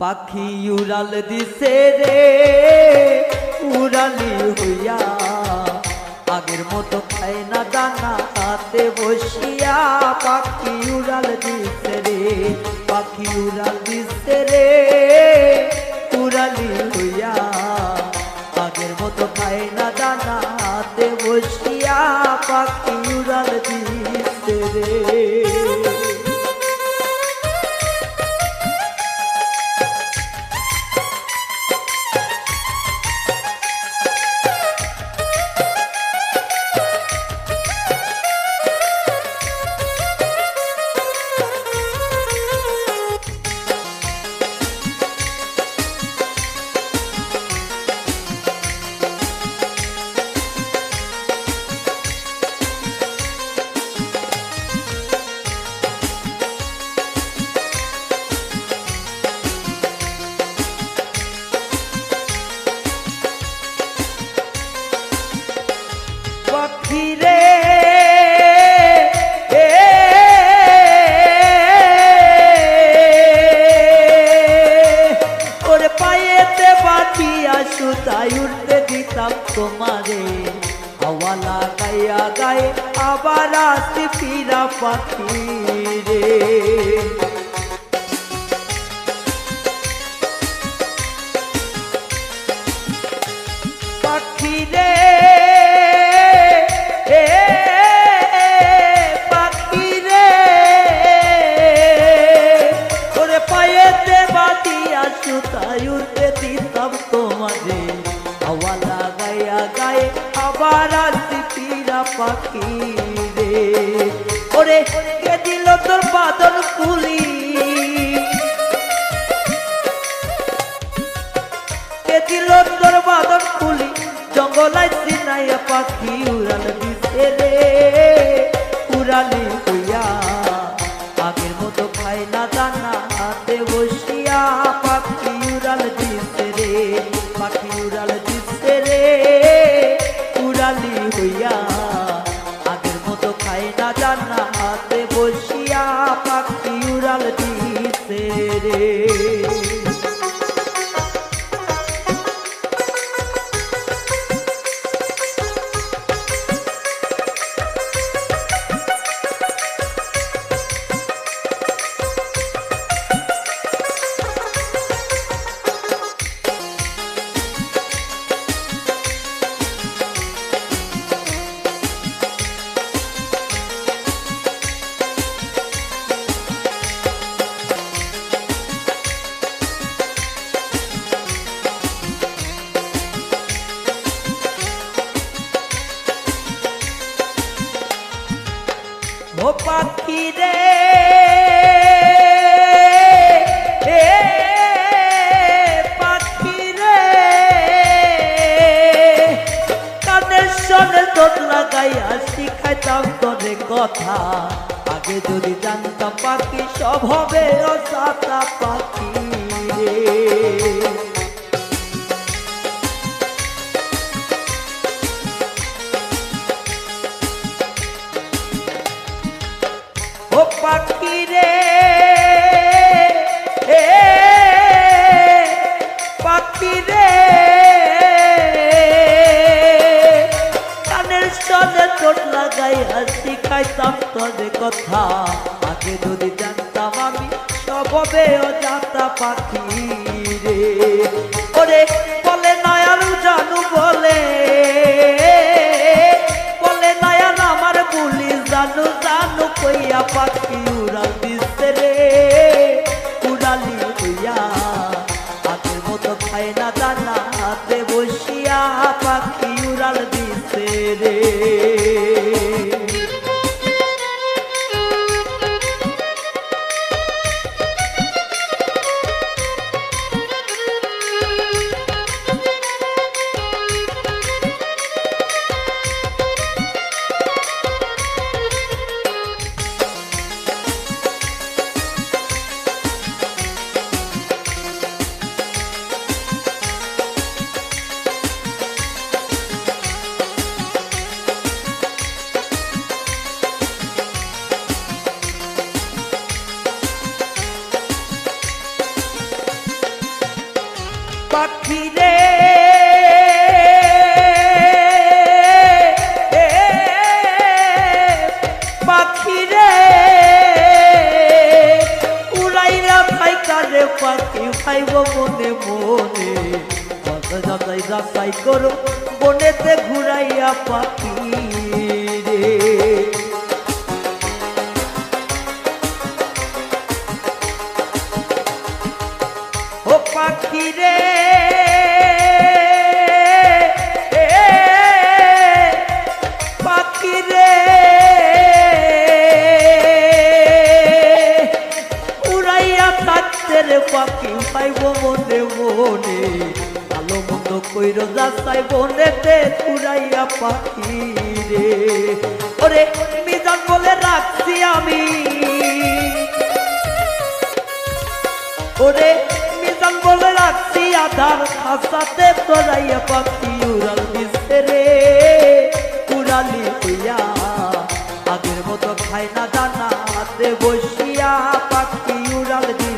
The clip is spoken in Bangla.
পাখি উড়াল দিছে রে উড়ালি হইয়া, আগের মতো খায় না দানা হাতে বসিয়া। পাখি উড়াল দিছে রে, পাখি উড়াল দিছে রে উড়ালি হইয়া, আগের মতো খায় না দানা হাতে বসিয়া। পাখি উড়াল দিছে রে। পাখিরে ওরে পায়েতে বাঁধিয়া সুতায় উঠতে দিতাম তোমারে, হাওয়া লাগাইয়া গায়ে আবার আসতে ফিরা পাখিরে। পাখিরে পাখিরে ওরে পায়েতে বাঁধিয়া সুতায় উঠতে দিতাম তোমারে, হাওয়া লাগাইয়া গায়ে আবার আসতে ফিরা পাখিরে। ওরে কে দিল তোর বাদন কুলি, কে দিল তোর বাদন কুলি, জঙ্গলাই চিনাইয়া। পাখি উড়াল দিছে রে উড়ালি হইয়া, আগের মতো খায় না দানা হাতে বসিয়া। পাখি উড়াল দিছে রে, পাখি উড়াল দিছে রে উড়ালি হইয়া, আগের মতো খায় না দানা হাতে বসিয়া। পাখি উড়াল দিছে রে। ও পাখি রে পাখি রে কানের সনে দোল লাগাইয়া শিখাইতাম তোরে কথা, আগে যদি জানতাম পাখি সব হবে অসাতা। পাখি রে ও পাখি রে পাখি রে কানের সনে চোট লাগাইয়া শিখাইতাম তোরে কথা, আগে যদি জানতাম আমি সব হবে অজাতা। পাখি রে ওরে বলে নয়ার জানু বলে, বলে নয়ার আমার বুলি জানু জানু কইয়া। পাখি উড়াল দিছে রে উড়ালি হইয়া, আগের মতো খায় না দানা হাতে বসিয়া। পাখি উড়াল দিছে রে। পাখি রে পাখি রে উড়াইয়া থাইকারে পাখি খাইব মনে মনে যাচাই যাচাই করো বনেতে ঘুরাইয়া পাখি রে ও পাখি রে পাখি রে উড়াইয়া থাকতে রে পাখি পাইব মনে মনে ভালো মন্দ কইর যাচাই বনেতে ঘুরাইয়া পাখি রে ওরে মিজান বলে রাখছি আমি ওরে মিজান বলে রাখছি আধার খাসাতে তোরাইয়া পাখি উড়াল দিছে রে উড়ালি হইয়া আগের মতো খায় না দানা হাতে বসিয়া পাখি উড়াল দিছে।